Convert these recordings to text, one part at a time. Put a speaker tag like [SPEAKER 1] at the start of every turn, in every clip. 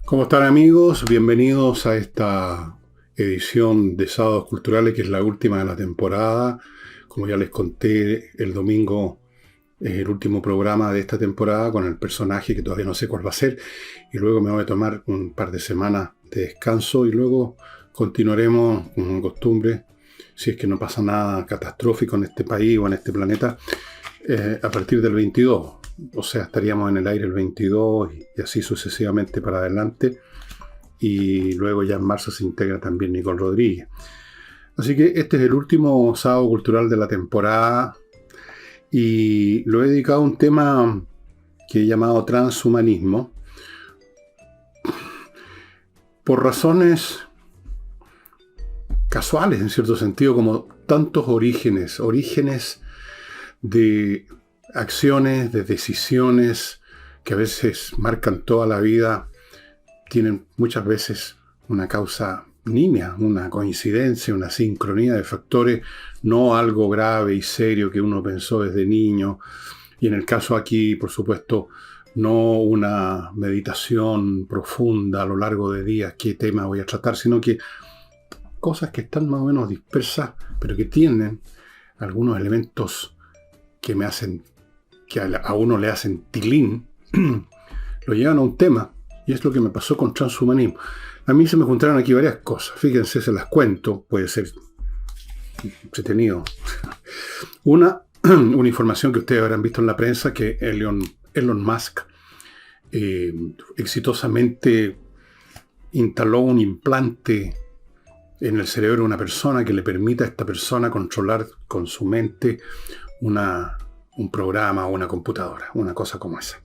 [SPEAKER 1] ¿Cómo están amigos? Bienvenidos a esta edición de Sábados Culturales, que es la última de la temporada. Como ya les conté, el domingo es el último programa de esta temporada con el personaje que todavía no sé cuál va a ser. Y luego me voy a tomar un par de semanas de descanso y luego continuaremos, como costumbre, si es que no pasa nada catastrófico en este país o en este planeta, a partir del 22. O sea, estaríamos en el aire el 22 y así sucesivamente para adelante. Y luego ya en marzo se integra también Nicole Rodríguez. Así que este es el último sábado cultural de la temporada y lo he dedicado a un tema que he llamado transhumanismo por razones casuales en cierto sentido, como tantos orígenes de acciones, de decisiones que a veces marcan toda la vida, tienen muchas veces una causa nimia, una coincidencia, una sincronía de factores, no algo grave y serio que uno pensó desde niño. Y en el caso aquí, por supuesto, no una meditación profunda a lo largo de días, qué tema voy a tratar, sino que cosas que están más o menos dispersas, pero que tienen algunos elementos que me hacen, que a uno le hacen tilín, lo llevan a un tema, y es lo que me pasó con transhumanismo. A mí se me juntaron aquí varias cosas, fíjense, se las cuento, puede ser entretenido. Una información que ustedes habrán visto en la prensa, que Elon Musk exitosamente instaló un implante en el cerebro de una persona que le permita a esta persona controlar con su mente un programa o una computadora, una cosa como esa.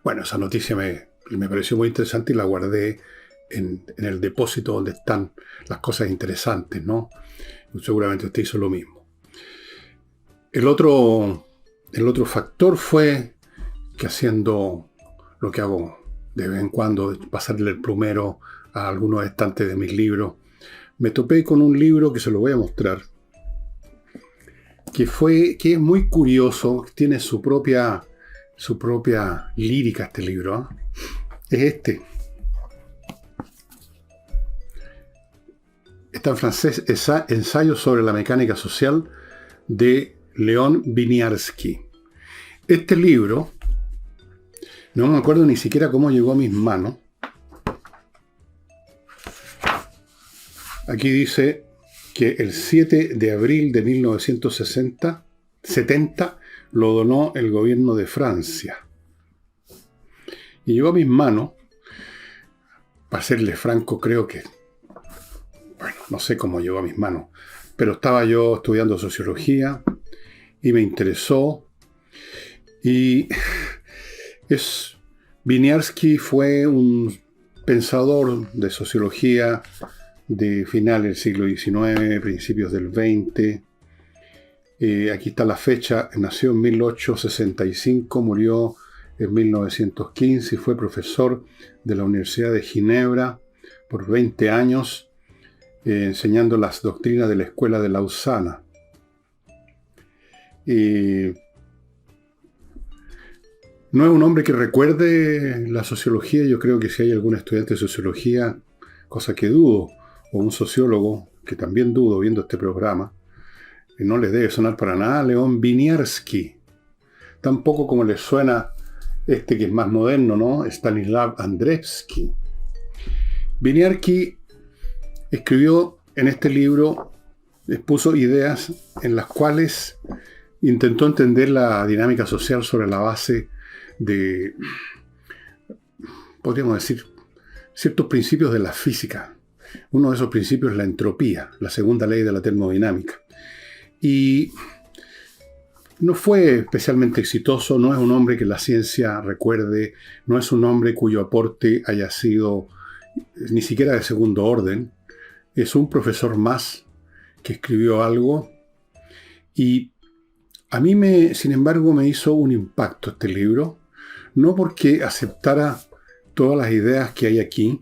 [SPEAKER 1] Bueno, esa noticia me pareció muy interesante y la guardé en el depósito donde están las cosas interesantes, ¿no? Seguramente usted hizo lo mismo. El otro factor fue que, haciendo lo que hago de vez en cuando, pasarle el plumero a algunos estantes de mis libros, me topé con un libro que se lo voy a mostrar, que es muy curioso, tiene su propia lírica este libro, ¿eh? Es este. Está en francés, Ensayo sobre la mecánica social, de León Winiarski. Este libro, no me acuerdo ni siquiera cómo llegó a mis manos. Aquí dice que el 7 de abril de 1970 lo donó el gobierno de Francia. Y llegó a mis manos, para serle franco, creo que, bueno, no sé cómo llegó a mis manos, pero estaba yo estudiando sociología y me interesó. Y Winiarski fue un pensador de sociología de finales del siglo XIX, principios del XX. Aquí está la fecha, nació en 1865, murió en 1915 y fue profesor de la Universidad de Ginebra por 20 años, enseñando las doctrinas de la Escuela de Lausana. No es un hombre que recuerde la sociología. Yo creo que si hay algún estudiante de sociología, cosa que dudo, o un sociólogo, que también dudo viendo este programa, no les debe sonar para nada León Winiarski. Tampoco como les suena este que es más moderno, ¿no? Stanislav Andrzejewski. Winiarski escribió en este libro, expuso ideas en las cuales intentó entender la dinámica social sobre la base de, podríamos decir, ciertos principios de la física. Uno de esos principios es la entropía, la segunda ley de la termodinámica. Y no fue especialmente exitoso, no es un hombre que la ciencia recuerde, no es un hombre cuyo aporte haya sido ni siquiera de segundo orden. Es un profesor más que escribió algo y a mí, sin embargo, me hizo un impacto este libro, no porque aceptara todas las ideas que hay aquí,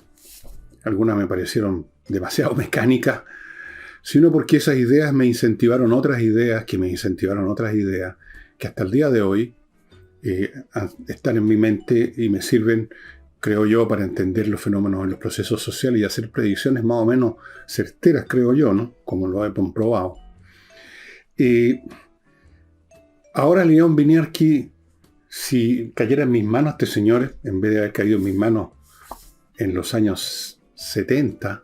[SPEAKER 1] algunas me parecieron demasiado mecánicas, sino porque esas ideas me incentivaron otras ideas, que hasta el día de hoy están en mi mente y me sirven creo yo, para entender los fenómenos en los procesos sociales y hacer predicciones más o menos certeras, creo yo, ¿no? Como lo he comprobado. Ahora Leon Winiarski, si cayera en mis manos este señor, en vez de haber caído en mis manos en los años 70,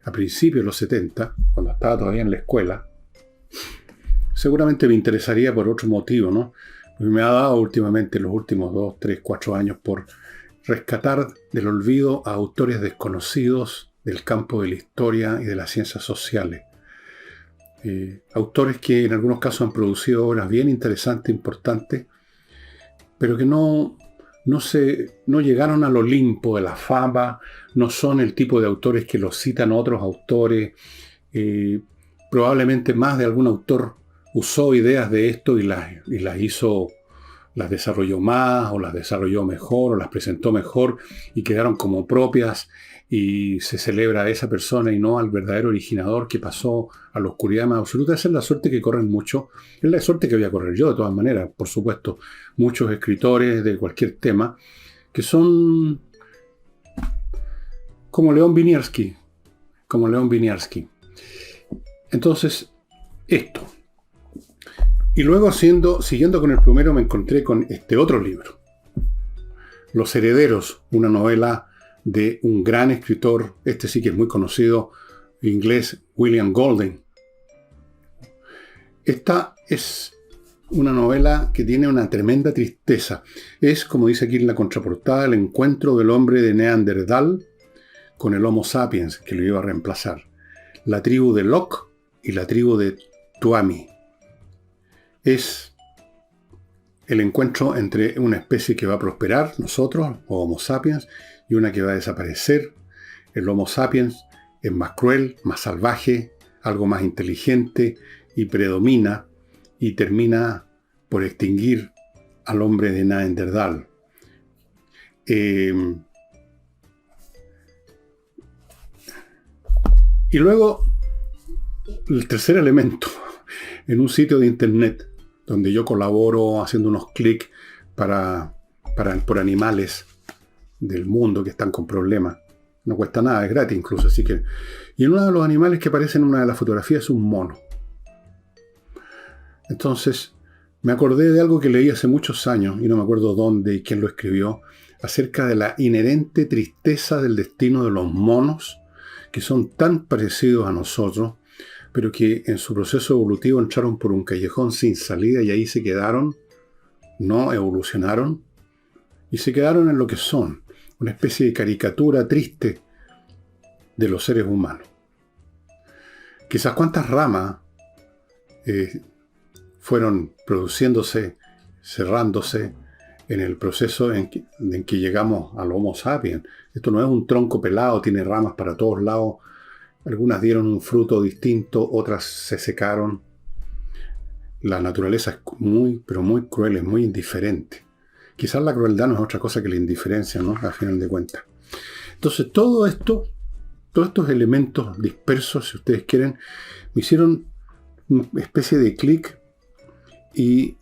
[SPEAKER 1] a principios de los 70, cuando estaba todavía en la escuela, seguramente me interesaría por otro motivo, ¿no? Me ha dado últimamente, los últimos 2, 3, 4 años, por rescatar del olvido a autores desconocidos del campo de la historia y de las ciencias sociales. Autores que en algunos casos han producido obras bien interesantes, importantes, pero que no llegaron al Olimpo de la fama, no son el tipo de autores que los citan otros autores. Probablemente más de algún autor usó ideas de esto y las desarrolló más, o las desarrolló mejor, o las presentó mejor, y quedaron como propias, y se celebra a esa persona y no al verdadero originador que pasó a la oscuridad más absoluta. Esa es la suerte que corren muchos. Es la suerte que voy a correr yo, de todas maneras, por supuesto. Muchos escritores de cualquier tema que son como Leon Winiarski. Entonces, esto. Y luego, siguiendo con el primero, me encontré con este otro libro. Los Herederos, una novela de un gran escritor, este sí que es muy conocido, inglés, William Golding. Esta es una novela que tiene una tremenda tristeza. Es, como dice aquí en la contraportada, el encuentro del hombre de Neandertal con el Homo sapiens, que lo iba a reemplazar. La tribu de Locke y la tribu de Tuami. Es el encuentro entre una especie que va a prosperar, nosotros, o Homo sapiens, y una que va a desaparecer. El Homo sapiens es más cruel, más salvaje, algo más inteligente, y predomina y termina por extinguir al hombre de Neandertal. Y luego, el tercer elemento, en un sitio de internet, donde yo colaboro haciendo unos clics por animales del mundo que están con problemas. No cuesta nada, es gratis incluso. Así que, y en uno de los animales que aparece en una de las fotografías es un mono. Entonces, me acordé de algo que leí hace muchos años, y no me acuerdo dónde y quién lo escribió, acerca de la inherente tristeza del destino de los monos, que son tan parecidos a nosotros, pero que en su proceso evolutivo entraron por un callejón sin salida y ahí se quedaron, no evolucionaron, y se quedaron en lo que son, una especie de caricatura triste de los seres humanos. Quizás cuántas ramas fueron produciéndose, cerrándose en el proceso en que llegamos al Homo sapiens. Esto no es un tronco pelado, tiene ramas para todos lados. Algunas dieron un fruto distinto, otras se secaron. La naturaleza es muy, pero muy cruel, es muy indiferente. Quizás la crueldad no es otra cosa que la indiferencia, ¿no? Al final de cuentas. Entonces, todos estos elementos dispersos, si ustedes quieren, me hicieron una especie de clic y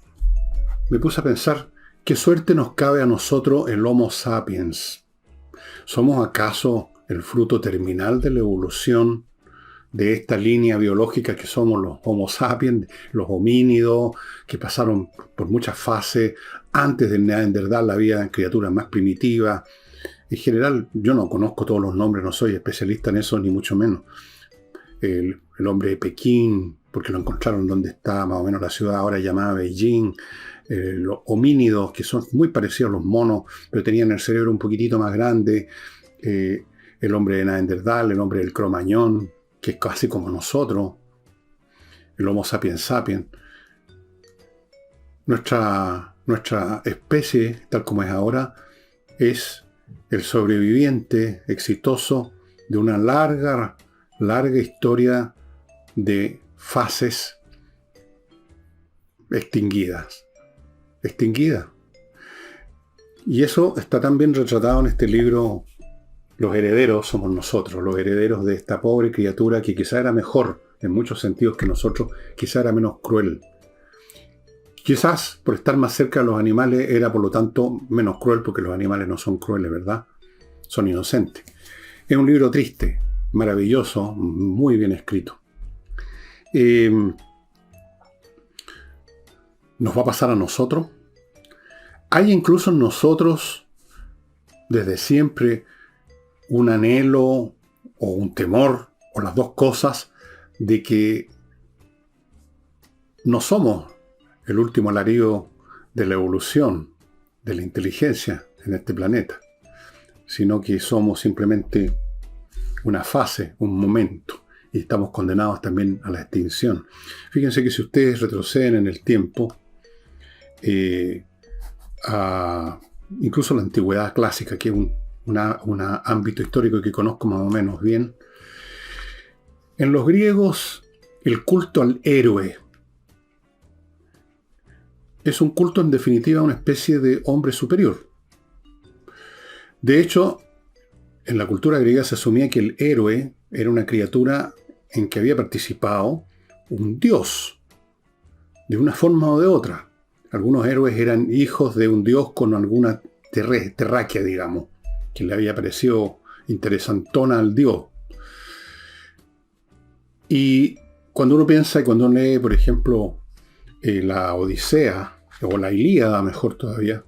[SPEAKER 1] me puse a pensar, ¿qué suerte nos cabe a nosotros el Homo sapiens? ¿Somos acaso el fruto terminal de la evolución de esta línea biológica que somos los Homo sapiens, los homínidos, que pasaron por muchas fases? Antes del Neandertal había criaturas más primitivas. En general, yo no conozco todos los nombres, no soy especialista en eso, ni mucho menos. El hombre de Pekín, porque lo encontraron donde está más o menos la ciudad ahora llamada Beijing. Los homínidos, que son muy parecidos a los monos, pero tenían el cerebro un poquitito más grande. El hombre de Neandertal, el hombre del Cromañón, que es casi como nosotros. El Homo sapiens sapiens. Nuestra especie, tal como es ahora, es el sobreviviente exitoso de una larga historia de fases extinguidas. Y eso está tan bien retratado en este libro. Los herederos somos nosotros, los herederos de esta pobre criatura que quizá era mejor en muchos sentidos que nosotros, quizá era menos cruel. Quizás por estar más cerca de los animales era por lo tanto menos cruel, porque los animales no son crueles, ¿verdad? son inocentes. Es un libro triste, maravilloso, muy bien escrito. ¿Nos va a pasar a nosotros? Hay incluso en nosotros, desde siempre, un anhelo o un temor, o las dos cosas, de que no somos el último alarido de la evolución, de la inteligencia en este planeta, sino que somos simplemente una fase, un momento, y estamos condenados también a la extinción. Fíjense que si ustedes retroceden en el tiempo, incluso la antigüedad clásica, que es un ámbito histórico que conozco más o menos bien, en los griegos el culto al héroe es un culto en definitiva a una especie de hombre superior. De hecho, en la cultura griega se asumía que el héroe era una criatura en que había participado un dios, de una forma o de otra. Algunos héroes eran hijos de un dios con alguna terráquea, digamos, que le había parecido interesantona al dios. Y cuando uno piensa y cuando uno lee, por ejemplo, la Odisea, o la Ilíada, mejor todavía,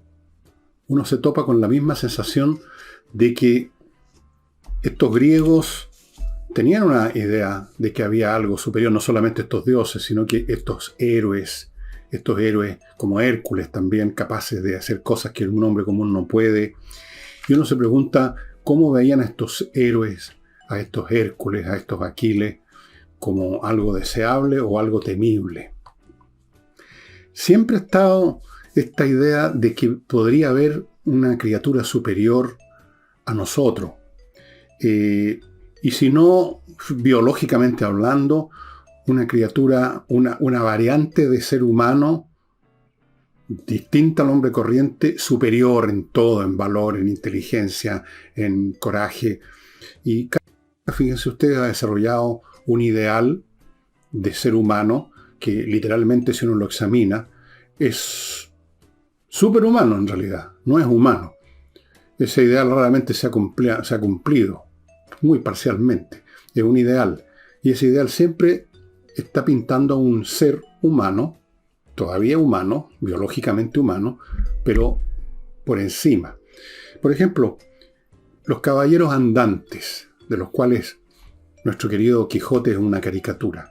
[SPEAKER 1] uno se topa con la misma sensación de que estos griegos tenían una idea de que había algo superior, no solamente estos dioses, sino que estos héroes como Hércules también, capaces de hacer cosas que un hombre común no puede. Y uno se pregunta cómo veían a estos héroes, a estos Hércules, a estos Aquiles, como algo deseable o algo temible. Siempre ha estado esta idea de que podría haber una criatura superior a nosotros. Y si no, biológicamente hablando, una criatura, una variante de ser humano distinta al hombre corriente, superior en todo, en valor, en inteligencia, en coraje. Y fíjense ustedes, ha desarrollado un ideal de ser humano que literalmente, si uno lo examina, es superhumano en realidad, no es humano. Ese ideal raramente se ha cumplido, muy parcialmente. Es un ideal. Y ese ideal siempre está pintando a un ser humano, todavía humano, biológicamente humano, pero por encima. Por ejemplo, los caballeros andantes, de los cuales nuestro querido Quijote es una caricatura.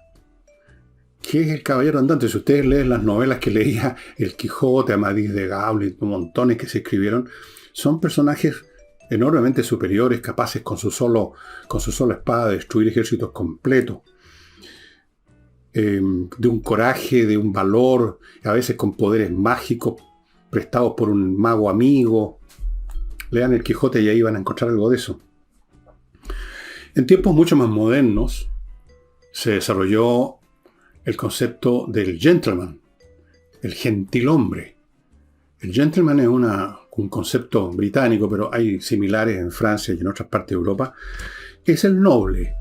[SPEAKER 1] ¿Qué es el caballero andante? Si ustedes leen las novelas que leía el Quijote, Amadís de Gaula, montones que se escribieron, son personajes enormemente superiores, capaces con su sola espada de destruir ejércitos completos, de un coraje, de un valor, a veces con poderes mágicos prestados por un mago amigo. Lean el Quijote y ahí van a encontrar algo de eso. En tiempos mucho más modernos se desarrolló el concepto del gentleman, el gentilhombre. El gentleman es un concepto británico, pero hay similares en Francia y en otras partes de Europa. Es el noble.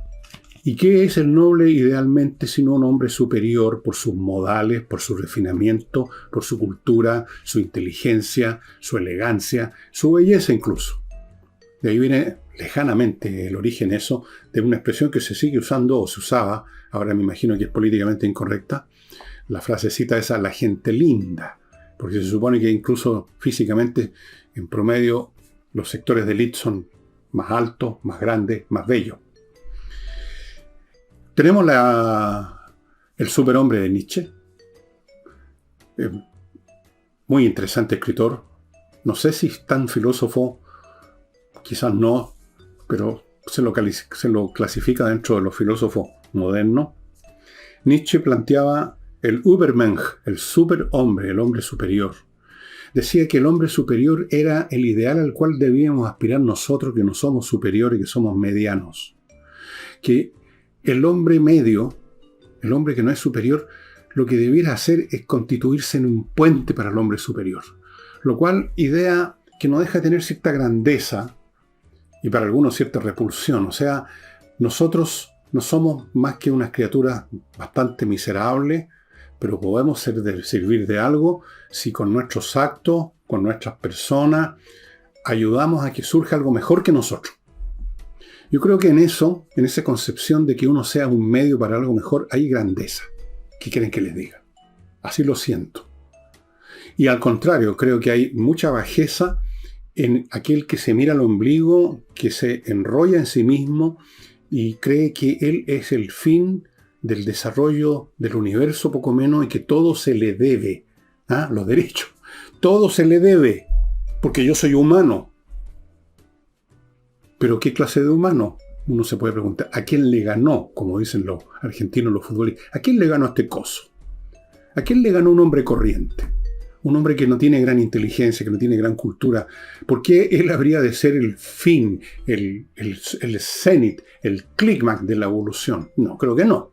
[SPEAKER 1] ¿Y qué es el noble idealmente sino un hombre superior por sus modales, por su refinamiento, por su cultura, su inteligencia, su elegancia, su belleza incluso? De ahí viene lejanamente el origen eso de una expresión que se sigue usando o se usaba, ahora me imagino que es políticamente incorrecta, la frasecita esa, la gente linda, porque se supone que incluso físicamente, en promedio, los sectores de élite son más altos, más grandes, más bellos. Tenemos el superhombre de Nietzsche, muy interesante escritor, no sé si es tan filósofo, quizás no, pero se lo clasifica dentro de los filósofos modernos. Nietzsche planteaba el Übermensch, el superhombre, el hombre superior. Decía que el hombre superior era el ideal al cual debíamos aspirar nosotros, que no somos superiores, que somos medianos. Que el hombre medio, el hombre que no es superior, lo que debiera hacer es constituirse en un puente para el hombre superior. Lo cual, idea que no deja de tener cierta grandeza, y para algunos cierta repulsión. O sea, nosotros no somos más que unas criaturas bastante miserables, pero podemos servir de algo si con nuestros actos, con nuestras personas, ayudamos a que surja algo mejor que nosotros. Yo creo que en eso, en esa concepción de que uno sea un medio para algo mejor, hay grandeza. ¿Qué quieren que les diga? Así lo siento. Y al contrario, creo que hay mucha bajeza en aquel que se mira al ombligo, que se enrolla en sí mismo y cree que él es el fin del desarrollo del universo, poco menos, y que todo se le debe. Los derechos. Todo se le debe, porque yo soy humano. Pero ¿qué clase de humano? Uno se puede preguntar, ¿a quién le ganó? Como dicen los argentinos, los futbolistas. ¿A quién le ganó este coso? ¿A quién le ganó un hombre corriente? Un hombre que no tiene gran inteligencia, que no tiene gran cultura. ¿Por qué él habría de ser el fin, el cenit, el clímax de la evolución? No, creo que no.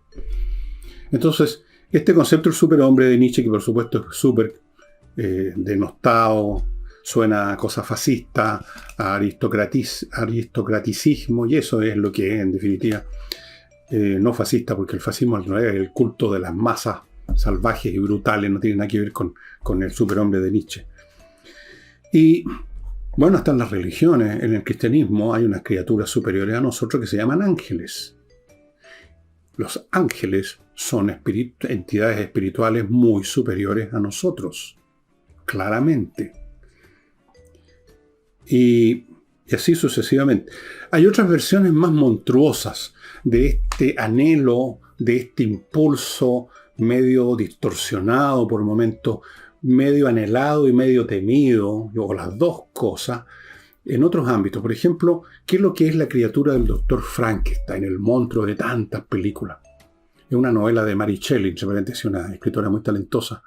[SPEAKER 1] Entonces, este concepto del superhombre de Nietzsche, que por supuesto es súper denostado, suena a cosa fascista, a aristocraticismo, y eso es lo que es, en definitiva, no fascista, porque el fascismo es el culto de las masas salvajes y brutales, no tiene nada que ver con el superhombre de Nietzsche. Y bueno, hasta en las religiones, en el cristianismo, hay unas criaturas superiores a nosotros que se llaman ángeles. Los ángeles son entidades espirituales muy superiores a nosotros, claramente. Y así sucesivamente. Hay otras versiones más monstruosas de este anhelo, de este impulso medio distorsionado por momentos, medio anhelado y medio temido, o las dos cosas, en otros ámbitos. Por ejemplo, ¿qué es lo que es la criatura del doctor Frankenstein, el monstruo de tantas películas? Es una novela de Mary Shelley, entre paréntesis, una escritora muy talentosa.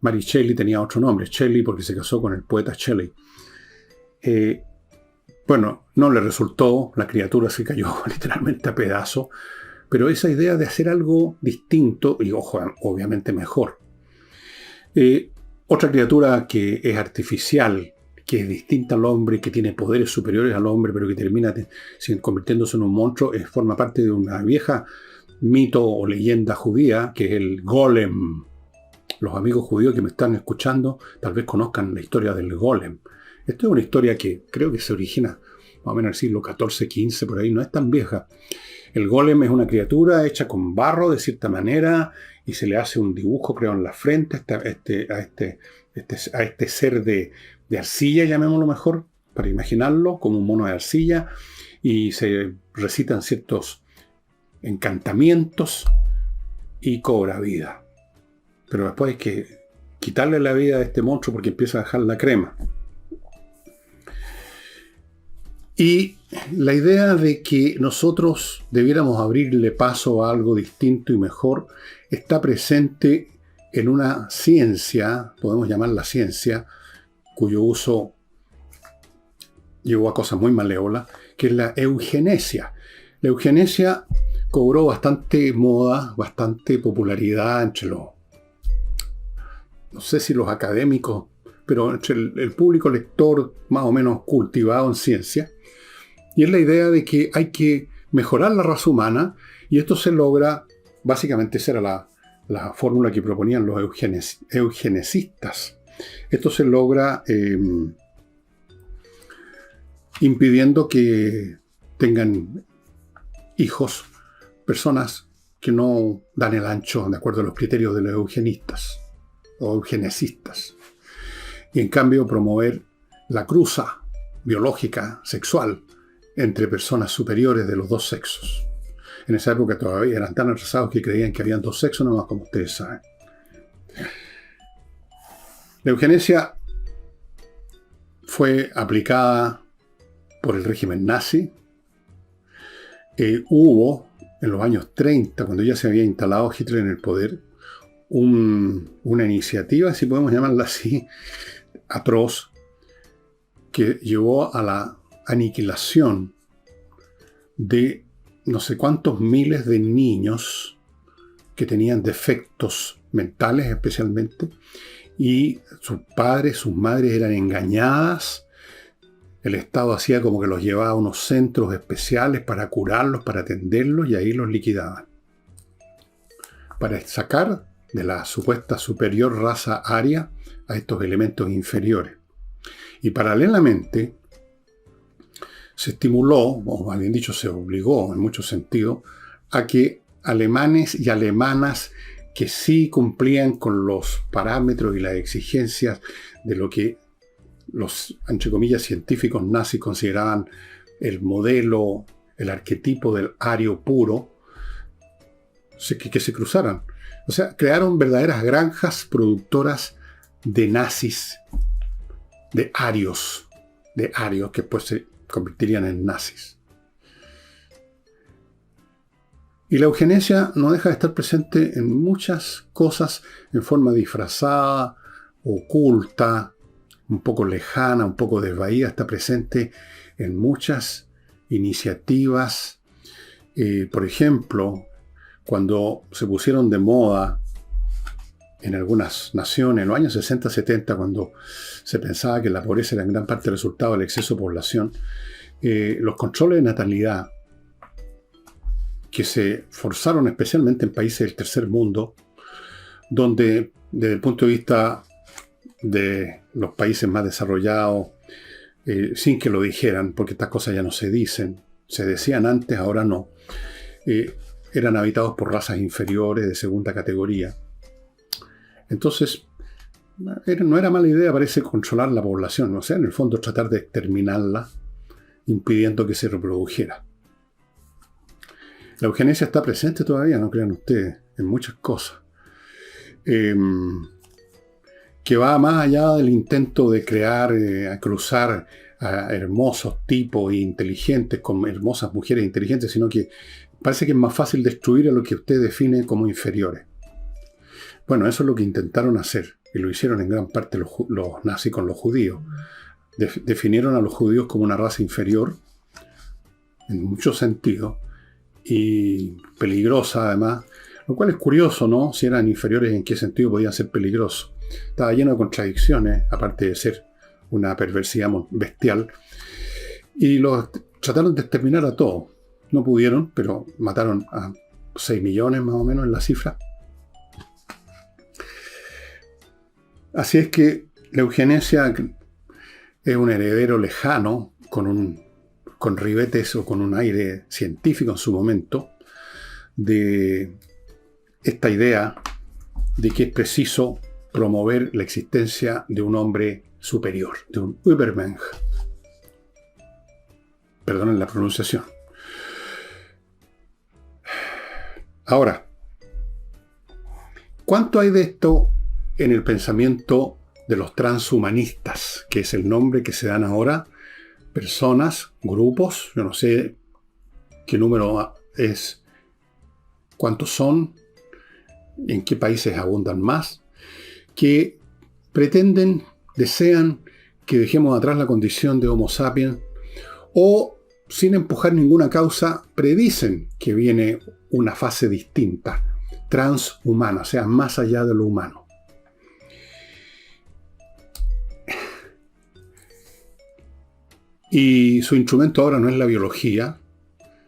[SPEAKER 1] Mary Shelley tenía otro nombre, Shelley, porque se casó con el poeta Shelley. Bueno, no le resultó, la criatura se cayó literalmente a pedazos, pero esa idea de hacer algo distinto, y ojo, obviamente mejor. Otra criatura que es artificial, que es distinta al hombre, que tiene poderes superiores al hombre, pero que termina convirtiéndose en un monstruo, forma parte de una vieja mito o leyenda judía, que es el golem. Los amigos judíos que me están escuchando tal vez conozcan la historia del golem. Esta es una historia que creo que se origina más o menos en el siglo XIV, XV, por ahí, no es tan vieja. El golem es una criatura hecha con barro de cierta manera y se le hace un dibujo, creo, en la frente a este ser de arcilla, llamémoslo mejor, para imaginarlo como un mono de arcilla, y se recitan ciertos encantamientos y cobra vida. Pero después hay que quitarle la vida a este monstruo porque empieza a dejar la crema. Y la idea de que nosotros debiéramos abrirle paso a algo distinto y mejor está presente en una ciencia, podemos llamarla ciencia, cuyo uso llevó a cosas muy malévolas, que es la eugenesia. La eugenesia cobró bastante moda, bastante popularidad entre los, no sé si los académicos, pero entre el público lector más o menos cultivado en ciencia. Y es la idea de que hay que mejorar la raza humana, y esto se logra, básicamente esa era la fórmula que proponían los eugenesistas. Esto se logra impidiendo que tengan hijos personas que no dan el ancho de acuerdo a los criterios de los eugenistas o eugenesistas. Y en cambio promover la cruza biológica, sexual, entre personas superiores de los dos sexos. En esa época todavía eran tan atrasados que creían que habían dos sexos, nomás, como ustedes saben. La eugenesia fue aplicada por el régimen nazi. Hubo, en los años 30, cuando ya se había instalado Hitler en el poder, una iniciativa, si podemos llamarla así, atroz, que llevó a la aniquilación de no sé cuántos miles de niños que tenían defectos mentales especialmente, y sus padres, sus madres eran engañadas. El Estado hacía como que los llevaba a unos centros especiales para curarlos, para atenderlos, y ahí los liquidaban. Para sacar de la supuesta superior raza aria a estos elementos inferiores. Y paralelamente, se estimuló, o más bien dicho, se obligó en muchos sentidos, a que alemanes y alemanas que sí cumplían con los parámetros y las exigencias de lo que los, entre comillas, científicos nazis consideraban el modelo, el arquetipo del ario puro, que se cruzaran. O sea, crearon verdaderas granjas productoras de nazis, de arios que después se convertirían en nazis. Y la eugenesia no deja de estar presente en muchas cosas en forma disfrazada, oculta, un poco lejana, un poco desvaída. Está presente en muchas iniciativas. Por ejemplo, cuando se pusieron de moda en algunas naciones, en los años 60-70, cuando se pensaba que la pobreza era en gran parte el resultado del exceso de población, los controles de natalidad que se forzaron especialmente en países del tercer mundo, donde desde el punto de vista de los países más desarrollados, sin que lo dijeran, porque estas cosas ya no se dicen, se decían antes, ahora no, eran habitados por razas inferiores de segunda categoría. Entonces, no era mala idea, parece, controlar la población, o sea, en el fondo tratar de exterminarla, impidiendo que se reprodujera. La eugenesia está presente todavía, no crean ustedes, en muchas cosas. Que va más allá del intento de crear, cruzar a hermosos tipos inteligentes con hermosas mujeres inteligentes, sino que parece que es más fácil destruir a lo que usted define como inferiores. Bueno, eso es lo que intentaron hacer, y lo hicieron en gran parte los nazis con los judíos. Definieron a los judíos como una raza inferior, en muchos sentidos, y peligrosa además, lo cual es curioso, ¿no? Si eran inferiores, ¿en qué sentido podían ser peligrosos? Estaba lleno de contradicciones, aparte de ser una perversidad bestial, y los trataron de exterminar a todos. No pudieron, pero mataron a 6 millones más o menos en la cifra. Así es que la eugenesia es un heredero lejano, con ribetes o con un aire científico en su momento, de esta idea de que es preciso promover la existencia de un hombre superior, de un Übermensch. Perdonen la pronunciación. Ahora, ¿cuánto hay de esto en el pensamiento de los transhumanistas, que es el nombre que se dan ahora? Personas, grupos, yo no sé qué número es, cuántos son, en qué países abundan más, que pretenden, desean que dejemos atrás la condición de Homo sapiens, o sin empujar ninguna causa, predicen que viene una fase distinta, transhumana, o sea, más allá de lo humano. Y su instrumento ahora no es la biología,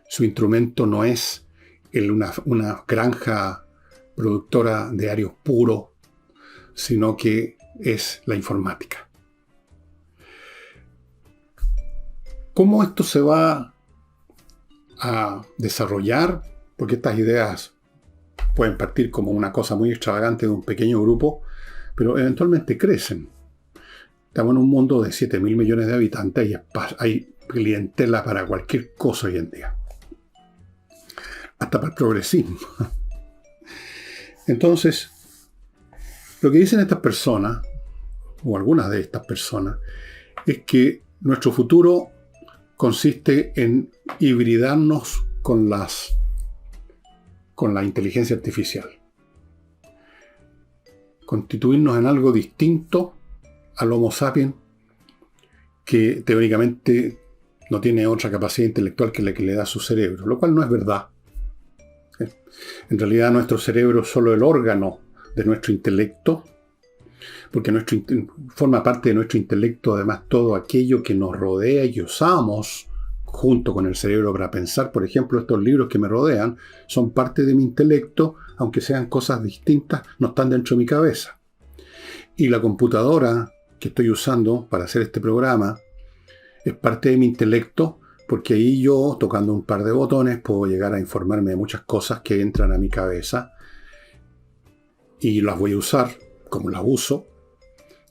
[SPEAKER 1] su instrumento no es una granja productora de arios puros, sino que es la informática. ¿Cómo esto se va a desarrollar? Porque estas ideas pueden partir como una cosa muy extravagante de un pequeño grupo, pero eventualmente crecen. Estamos en un mundo de 7.000 millones de habitantes y hay clientela para cualquier cosa hoy en día. Hasta para el progresismo. Entonces, lo que dicen estas personas, o algunas de estas personas, es que nuestro futuro consiste en hibridarnos con la inteligencia artificial. Constituirnos en algo distinto al Homo sapiens, que teóricamente no tiene otra capacidad intelectual que la que le da su cerebro, lo cual no es verdad. En realidad nuestro cerebro es solo el órgano de nuestro intelecto, porque forma parte de nuestro intelecto además todo aquello que nos rodea y que usamos junto con el cerebro para pensar. Por ejemplo, estos libros que me rodean son parte de mi intelecto, aunque sean cosas distintas, no están dentro de mi cabeza. Y la computadora que estoy usando para hacer este programa es parte de mi intelecto, porque ahí yo, tocando un par de botones, puedo llegar a informarme de muchas cosas que entran a mi cabeza y las voy a usar como las uso.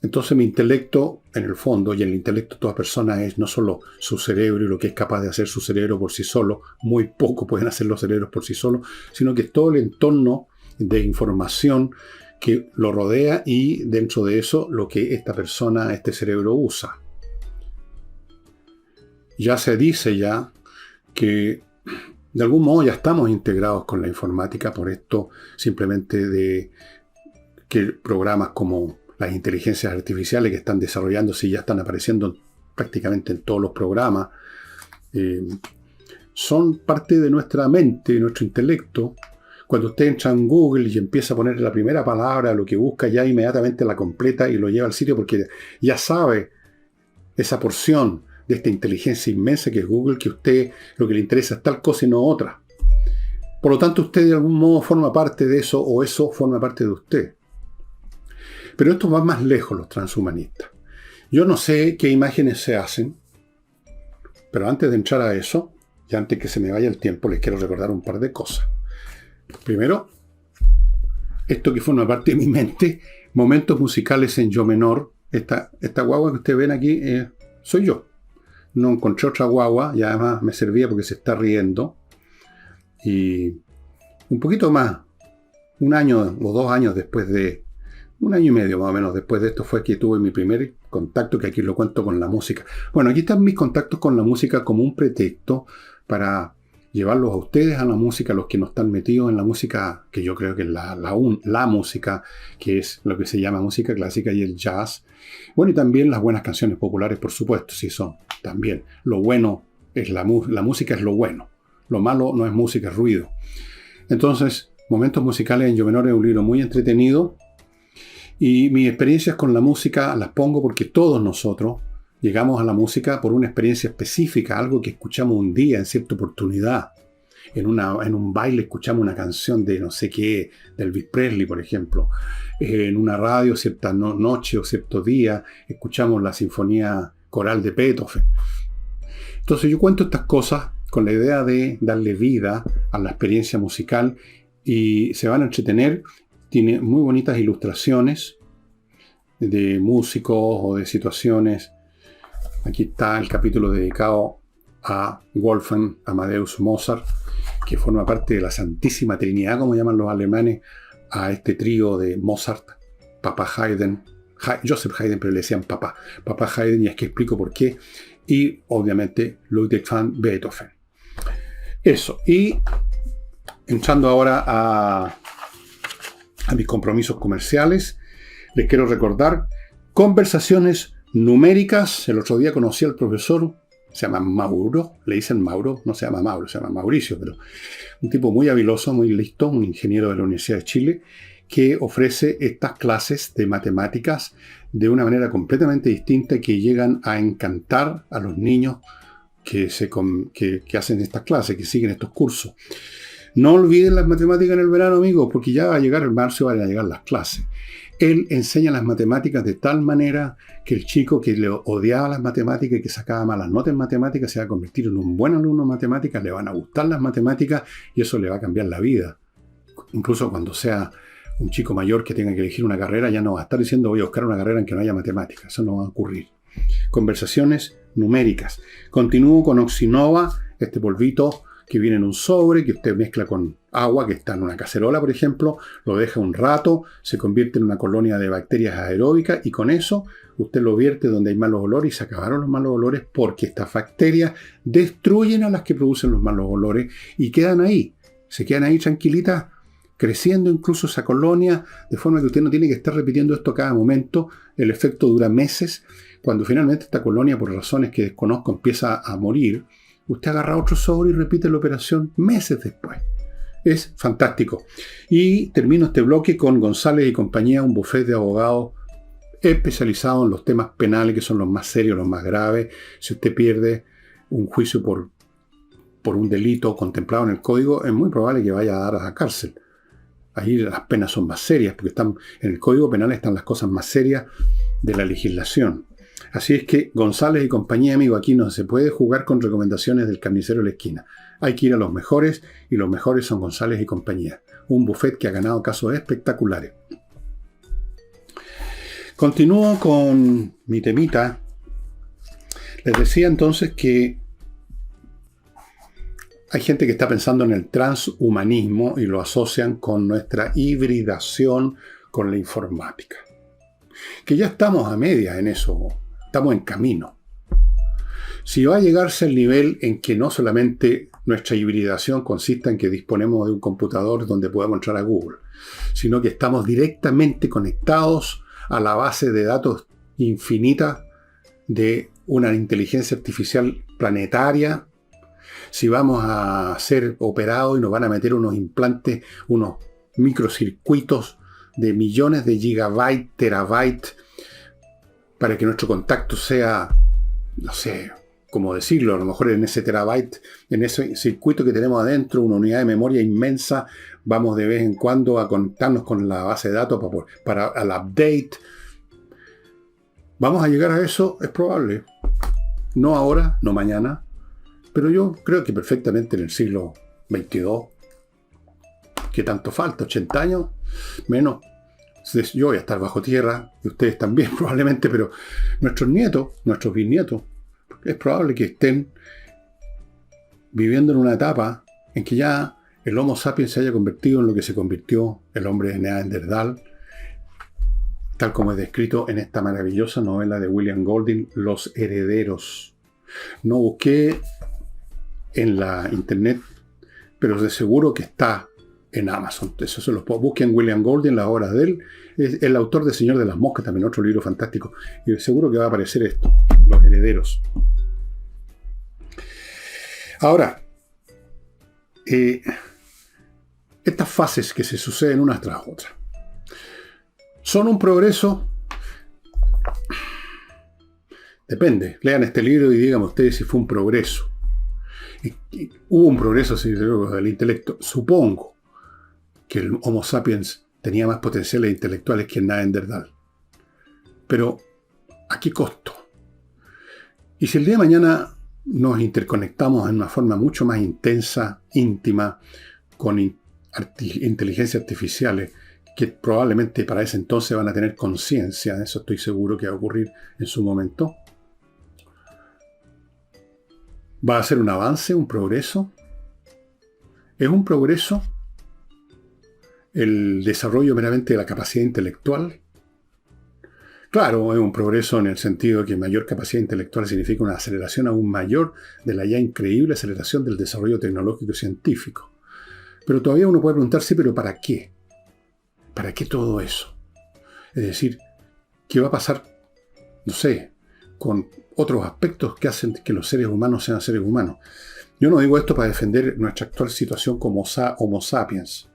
[SPEAKER 1] Entonces mi intelecto, en el fondo, y el intelecto de toda persona es no solo su cerebro y lo que es capaz de hacer su cerebro por sí solo, muy poco pueden hacer los cerebros por sí solos, sino que es todo el entorno de información que lo rodea y dentro de eso lo que esta persona, este cerebro usa. Ya se dice ya que de algún modo ya estamos integrados con la informática, por esto simplemente de que programas como las inteligencias artificiales que están desarrollándose y ya están apareciendo prácticamente en todos los programas, son parte de nuestra mente, de nuestro intelecto. Cuando usted entra en Google y empieza a poner la primera palabra, lo que busca, ya inmediatamente la completa y lo lleva al sitio porque ya sabe esa porción de esta inteligencia inmensa que es Google, que a usted lo que le interesa es tal cosa y no otra. Por lo tanto, usted de algún modo forma parte de eso o eso forma parte de usted. Pero esto va más lejos, los transhumanistas. Yo no sé qué imágenes se hacen, pero antes de entrar a eso, y antes que se me vaya el tiempo, les quiero recordar un par de cosas. Primero, esto que forma parte de mi mente, momentos musicales en yo menor. Esta guagua que ustedes ven aquí soy yo. No encontré otra guagua y además me servía porque se está riendo. Y un poquito más, 1 año o 2 años después de, 1 año y medio más o menos después de esto fue que tuve mi primer contacto, que aquí lo cuento, con la música. Bueno, aquí están mis contactos con la música como un pretexto para llevarlos a ustedes a la música, los que no están metidos en la música, que yo creo que es la música, que es lo que se llama música clásica y el jazz. Bueno, y también las buenas canciones populares, por supuesto, sí son también. Lo bueno es la música es lo bueno. Lo malo no es música, es ruido. Entonces, Momentos musicales en yo menor es un libro muy entretenido. Y mis experiencias con la música las pongo porque todos nosotros llegamos a la música por una experiencia específica, algo que escuchamos un día en cierta oportunidad. En un baile escuchamos una canción de no sé qué, de Elvis Presley, por ejemplo. En una radio, cierta noche o cierto día, escuchamos la sinfonía coral de Beethoven. Entonces yo cuento estas cosas con la idea de darle vida a la experiencia musical y se van a entretener. Tiene muy bonitas ilustraciones de músicos o de situaciones. Aquí está el capítulo dedicado a Wolfgang Amadeus Mozart, que forma parte de la Santísima Trinidad, como llaman los alemanes, a este trío de Mozart, Papá Haydn, Joseph Haydn, pero le decían Papá Haydn, y es que explico por qué, y obviamente Ludwig van Beethoven. Eso, y entrando ahora a mis compromisos comerciales, les quiero recordar conversaciones numéricas. El otro día conocí al profesor, se llama Mauro, le dicen Mauro, no se llama Mauro, se llama Mauricio, pero un tipo muy habiloso, muy listo, un ingeniero de la Universidad de Chile, que ofrece estas clases de matemáticas de una manera completamente distinta que llegan a encantar a los niños que hacen estas clases, que siguen estos cursos. No olviden las matemáticas en el verano, amigos, porque ya va a llegar el marzo y van a llegar las clases. Él enseña las matemáticas de tal manera que el chico que le odiaba las matemáticas y que sacaba malas notas en matemáticas se va a convertir en un buen alumno de matemáticas, le van a gustar las matemáticas y eso le va a cambiar la vida. Incluso cuando sea un chico mayor que tenga que elegir una carrera, ya no va a estar diciendo voy a buscar una carrera en que no haya matemáticas. Eso no va a ocurrir. Conversaciones numéricas. Continúo con Oxinova, este polvito que viene en un sobre, que usted mezcla con agua, que está en una cacerola, por ejemplo, lo deja un rato, se convierte en una colonia de bacterias aeróbicas y con eso usted lo vierte donde hay malos olores y se acabaron los malos olores porque estas bacterias destruyen a las que producen los malos olores y quedan ahí, se quedan ahí tranquilitas, creciendo incluso esa colonia, de forma que usted no tiene que estar repitiendo esto cada momento. El efecto dura meses. Cuando finalmente esta colonia, por razones que desconozco, empieza a morir, usted agarra otro sobre y repite la operación meses después. Es fantástico. Y termino este bloque con González y compañía, un bufete de abogados especializado en los temas penales, que son los más serios, los más graves. Si usted pierde un juicio por un delito contemplado en el código, es muy probable que vaya a dar a la cárcel. Ahí las penas son más serias, porque están en el Código Penal están las cosas más serias de la legislación. Así es que González y compañía, amigo, aquí no se puede jugar con recomendaciones del carnicero de la esquina. Hay que ir a los mejores, y los mejores son González y compañía. Un buffet que ha ganado casos espectaculares. Continúo con mi temita. Les decía entonces que hay gente que está pensando en el transhumanismo y lo asocian con nuestra hibridación con la informática. Que ya estamos a medias en eso, estamos en camino. Si va a llegarse al nivel en que no solamente nuestra hibridación consista en que disponemos de un computador donde podemos entrar a Google, sino que estamos directamente conectados a la base de datos infinita de una inteligencia artificial planetaria, si vamos a ser operados y nos van a meter unos implantes, unos microcircuitos de millones de gigabytes, terabytes, para que nuestro contacto sea, no sé cómo decirlo, a lo mejor en ese terabyte, en ese circuito que tenemos adentro, una unidad de memoria inmensa, vamos de vez en cuando a conectarnos con la base de datos para el update. ¿Vamos a llegar a eso? Es probable. No ahora, no mañana, pero yo creo que perfectamente en el siglo XXII. ¿Qué tanto falta? ¿80 años? Menos. Yo voy a estar bajo tierra, y ustedes también probablemente, pero nuestros nietos, nuestros bisnietos, es probable que estén viviendo en una etapa en que ya el Homo sapiens se haya convertido en lo que se convirtió el hombre de Neandertal, tal como es descrito en esta maravillosa novela de William Golding, Los Herederos. No busqué en la internet, pero de seguro que está en Amazon. Eso se los puedo. Busquen William Golding, las obras de él. Es el autor de Señor de las Moscas, también otro libro fantástico. Y seguro que va a aparecer esto, Los Herederos. Ahora, estas fases que se suceden unas tras otras, ¿son un progreso? Depende. Lean este libro y díganme ustedes si fue un progreso. Hubo un progreso del intelecto. Supongo que el Homo sapiens tenía más potenciales intelectuales que el Neandertal. Pero, ¿a qué costo? Y si el día de mañana nos interconectamos en una forma mucho más intensa, íntima, con inteligencias artificiales, que probablemente para ese entonces van a tener conciencia, eso estoy seguro que va a ocurrir en su momento, ¿va a ser un avance, un progreso? ¿Es un progreso el desarrollo meramente de la capacidad intelectual? Claro, es un progreso en el sentido de que mayor capacidad intelectual significa una aceleración aún mayor de la ya increíble aceleración del desarrollo tecnológico y científico. Pero todavía uno puede preguntarse, ¿pero para qué? ¿Para qué todo eso? Es decir, ¿qué va a pasar, no sé, con otros aspectos que hacen que los seres humanos sean seres humanos? Yo no digo esto para defender nuestra actual situación como Homo sapiens.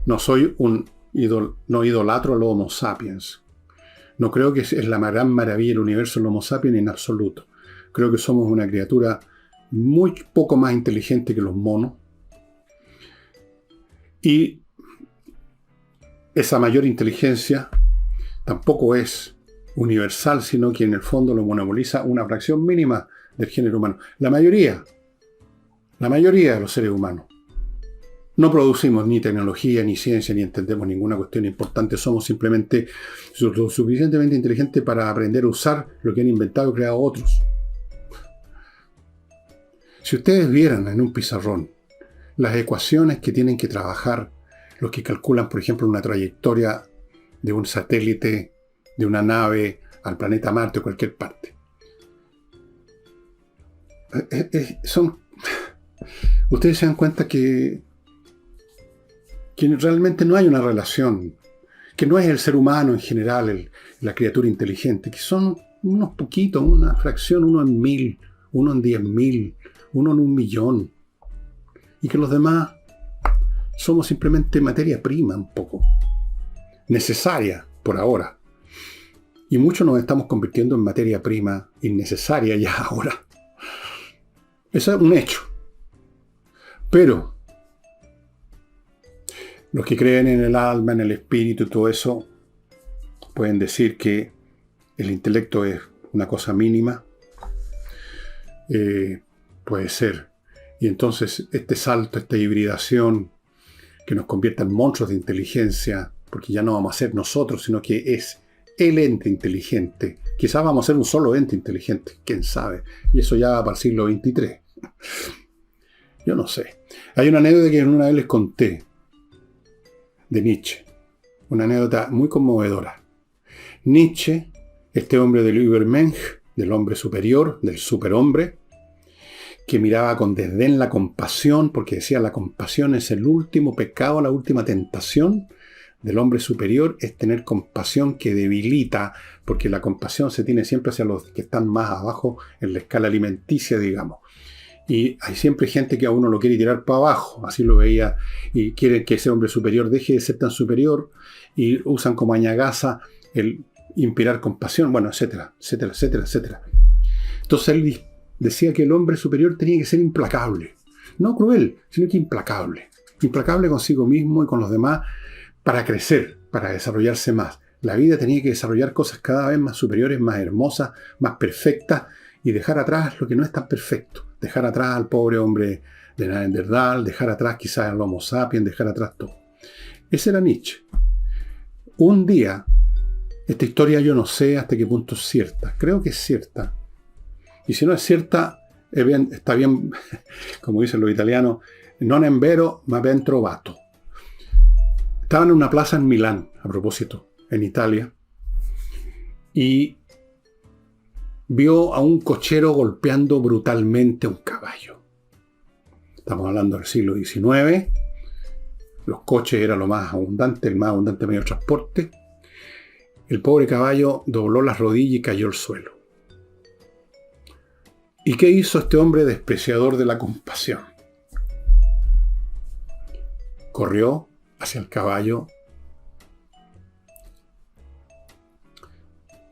[SPEAKER 1] No soy no idolatro al Homo sapiens. No creo que es la gran maravilla del universo el Homo sapiens en absoluto. Creo que somos una criatura muy poco más inteligente que los monos. Y esa mayor inteligencia tampoco es universal, sino que en el fondo lo monopoliza una fracción mínima del género humano. La mayoría de los seres humanos. No producimos ni tecnología, ni ciencia, ni entendemos ninguna cuestión importante. Somos simplemente lo suficientemente inteligentes para aprender a usar lo que han inventado y creado otros. Si ustedes vieran en un pizarrón las ecuaciones que tienen que trabajar los que calculan, por ejemplo, una trayectoria de un satélite, de una nave al planeta Marte o cualquier parte. Ustedes se dan cuenta que realmente no hay una relación, que no es el ser humano en general la criatura inteligente, que son unos poquitos, una fracción, 1 en 1000, 1 en 10.000, 1 en 1.000.000, y que los demás somos simplemente materia prima un poco, necesaria por ahora. Y muchos nos estamos convirtiendo en materia prima innecesaria ya ahora. Eso es un hecho. Pero los que creen en el alma, en el espíritu y todo eso, pueden decir que el intelecto es una cosa mínima. Puede ser. Y entonces este salto, esta hibridación que nos convierta en monstruos de inteligencia, porque ya no vamos a ser nosotros, sino que es el ente inteligente. Quizás vamos a ser un solo ente inteligente, quién sabe. Y eso ya va para el siglo XXIII. Yo no sé. Hay una anécdota que una vez les conté de Nietzsche. Una anécdota muy conmovedora. Nietzsche, este hombre del Übermensch, del hombre superior, del superhombre, que miraba con desdén la compasión, porque decía la compasión es el último pecado, la última tentación del hombre superior, es tener compasión que debilita, porque la compasión se tiene siempre hacia los que están más abajo en la escala alimenticia, digamos. Y hay siempre gente que a uno lo quiere tirar para abajo, así lo veía, y quieren que ese hombre superior deje de ser tan superior, y usan como añagaza el inspirar compasión, bueno, etcétera, etcétera, etcétera, etcétera. Entonces él decía que el hombre superior tenía que ser implacable, no cruel, sino que implacable. Implacable consigo mismo y con los demás para crecer, para desarrollarse más. La vida tenía que desarrollar cosas cada vez más superiores, más hermosas, más perfectas, y dejar atrás lo que no es tan perfecto. Dejar atrás al pobre hombre de Neandertal, dejar atrás quizás al Homo sapiens, dejar atrás todo. Ese era Nietzsche. Un día, esta historia yo no sé hasta qué punto es cierta. Creo que es cierta. Y si no es cierta, está bien, como dicen los italianos, non è vero, ma ben trovato. Estaban en una plaza en Milán, a propósito, en Italia, y vio a un cochero golpeando brutalmente a un caballo. Estamos hablando del siglo XIX. Los coches eran lo más abundante, el más abundante medio de transporte. El pobre caballo dobló las rodillas y cayó al suelo. ¿Y qué hizo este hombre despreciador de la compasión? Corrió hacia el caballo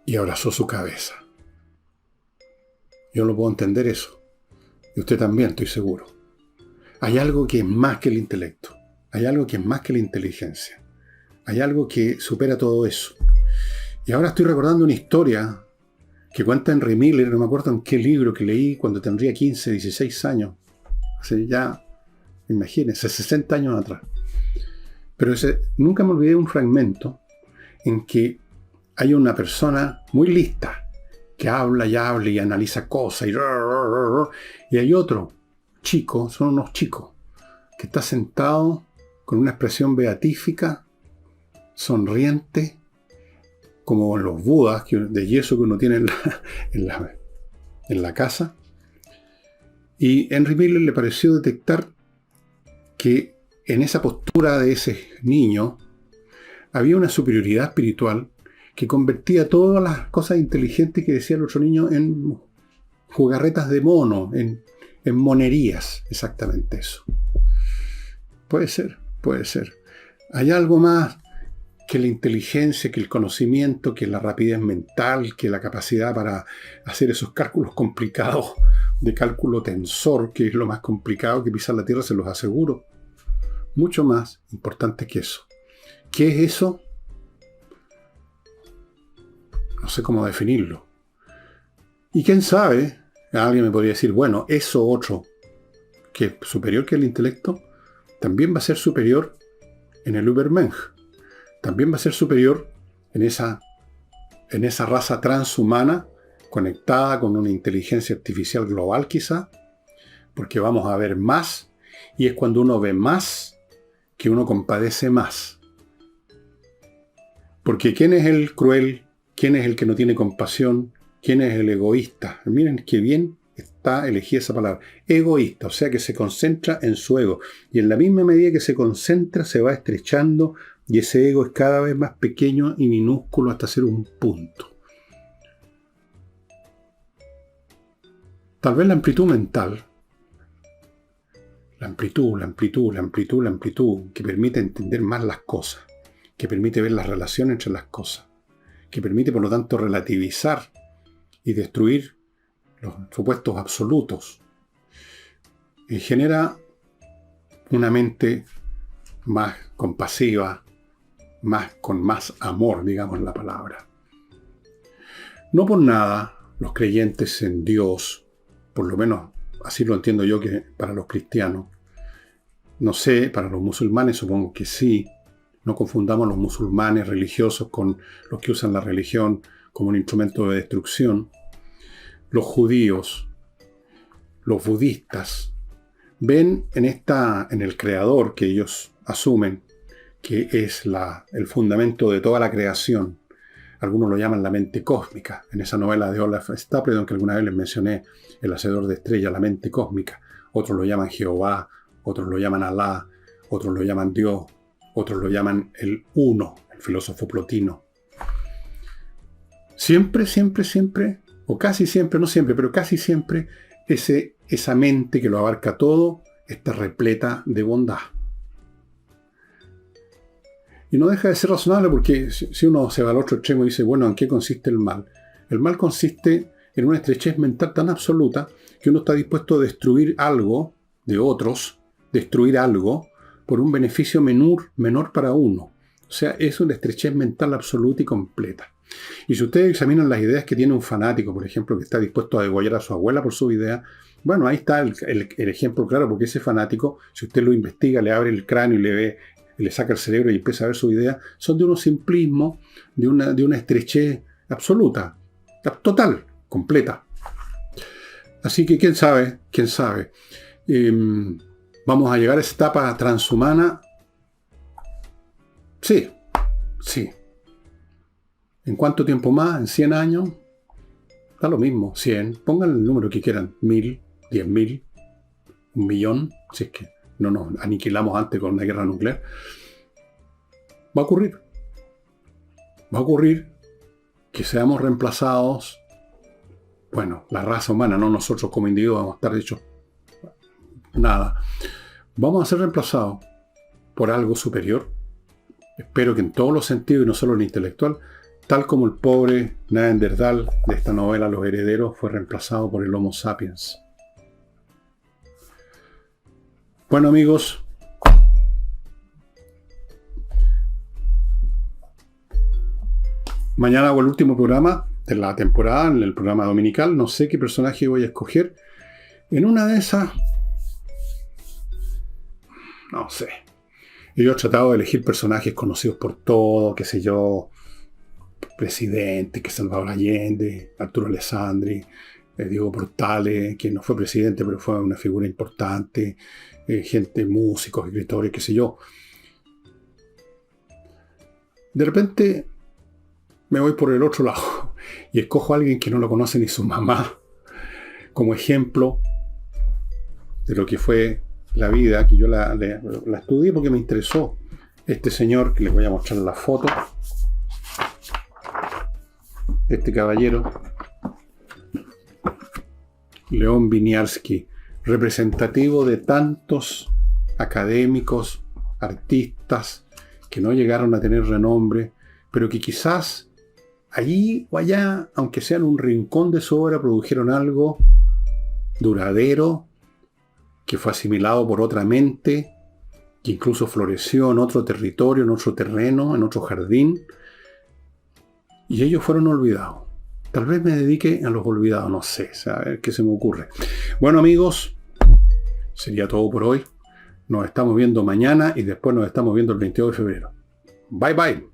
[SPEAKER 1] y abrazó su cabeza. Yo no puedo entender eso. Y usted también, estoy seguro. Hay algo que es más que el intelecto. Hay algo que es más que la inteligencia. Hay algo que supera todo eso. Y ahora estoy recordando una historia que cuenta Henry Miller, no me acuerdo en qué libro que leí cuando tendría 15, 16 años. Hace ya, imagínense, 60 años atrás. Pero nunca me olvidé de un fragmento en que hay una persona muy lista que habla y analiza cosas y hay otro chico, son unos chicos, que está sentado con una expresión beatífica, sonriente, como los budas de yeso que uno tiene en la casa. Y Henry Miller le pareció detectar que en esa postura de ese niño había una superioridad espiritual que convertía todas las cosas inteligentes que decía el otro niño en jugarretas de mono, en monerías, exactamente eso. Puede ser, puede ser. Hay algo más que la inteligencia, que el conocimiento, que la rapidez mental, que la capacidad para hacer esos cálculos complicados de cálculo tensor, que es lo más complicado que pisar la Tierra, se los aseguro. Mucho más importante que eso. ¿Qué es eso? No sé cómo definirlo. Y quién sabe, alguien me podría decir, bueno, eso otro, que es superior que el intelecto, también va a ser superior en el Übermensch. También va a ser superior en esa raza transhumana conectada con una inteligencia artificial global quizá, porque vamos a ver más, y es cuando uno ve más que uno compadece más. Porque ¿quién es el cruel? ¿Quién es el que no tiene compasión? ¿Quién es el egoísta? Miren qué bien está elegida esa palabra. Egoísta, o sea que se concentra en su ego. Y en la misma medida que se concentra, se va estrechando, y ese ego es cada vez más pequeño y minúsculo hasta ser un punto. Tal vez la amplitud mental, la amplitud, que permite entender más las cosas, que permite ver las relaciones entre las cosas, que permite por lo tanto relativizar y destruir los supuestos absolutos, y genera una mente más compasiva, con más amor, digamos la palabra. No por nada los creyentes en Dios, por lo menos así lo entiendo yo que para los cristianos, no sé, para los musulmanes supongo que sí, no confundamos los musulmanes religiosos con los que usan la religión como un instrumento de destrucción. Los judíos, los budistas, ven en el creador que ellos asumen, que es el fundamento de toda la creación. Algunos lo llaman la mente cósmica. En esa novela de Olaf Stapledon, que alguna vez les mencioné, El hacedor de estrellas, la mente cósmica. Otros lo llaman Jehová, otros lo llaman Alá, otros lo llaman Dios, otros lo llaman el Uno, el filósofo Plotino. Siempre, o casi siempre, no siempre, pero casi siempre, esa mente que lo abarca todo está repleta de bondad. Y no deja de ser razonable porque si uno se va al otro extremo y dice, bueno, ¿en qué consiste el mal? El mal consiste en una estrechez mental tan absoluta que uno está dispuesto a destruir algo de otros, destruir algo por un beneficio menor para uno. O sea, es una estrechez mental absoluta y completa. Y si ustedes examinan las ideas que tiene un fanático, por ejemplo, que está dispuesto a degollar a su abuela por su idea, bueno, ahí está el ejemplo claro, porque ese fanático, si usted lo investiga, le abre el cráneo y le saca el cerebro y empieza a ver su idea, son de un simplismo, de una estrechez absoluta, total, completa. Así que quién sabe. ¿Vamos a llegar a esa etapa transhumana? Sí. ¿En cuánto tiempo más? ¿En 100 años? Da lo mismo, 100. Pongan el número que quieran. 1000, 10.000, 1.000.000. Si es que no nos aniquilamos antes con una guerra nuclear. Va a ocurrir que seamos reemplazados. Bueno, la raza humana, no nosotros como individuos vamos a estar hechos nada. Vamos a ser reemplazados por algo superior. Espero que en todos los sentidos y no solo en el intelectual, tal como el pobre Neandertal de esta novela Los Herederos fue reemplazado por el Homo sapiens. Bueno, amigos, mañana hago el último programa de la temporada, en el programa dominical. No sé qué personaje voy a escoger. En una de esas, no sé. Yo he tratado de elegir personajes conocidos por todos, qué sé yo, presidente, que Salvador Allende, Arturo Alessandri, Diego Portales, que no fue presidente, pero fue una figura importante, gente, músicos, escritores, qué sé yo. De repente me voy por el otro lado y escojo a alguien que no lo conoce ni su mamá como ejemplo de lo que fue la vida, que yo la estudié porque me interesó. Este señor, que les voy a mostrar la foto, este caballero, León Winiarski, representativo de tantos académicos, artistas, que no llegaron a tener renombre, pero que quizás allí o allá, aunque sea en un rincón de su obra, produjeron algo duradero, que fue asimilado por otra mente, que incluso floreció en otro territorio, en otro terreno, en otro jardín, y ellos fueron olvidados. Tal vez me dedique a los olvidados, no sé, a ver qué se me ocurre. Bueno, amigos, sería todo por hoy. Nos estamos viendo mañana y después nos estamos viendo el 22 de febrero. Bye, bye.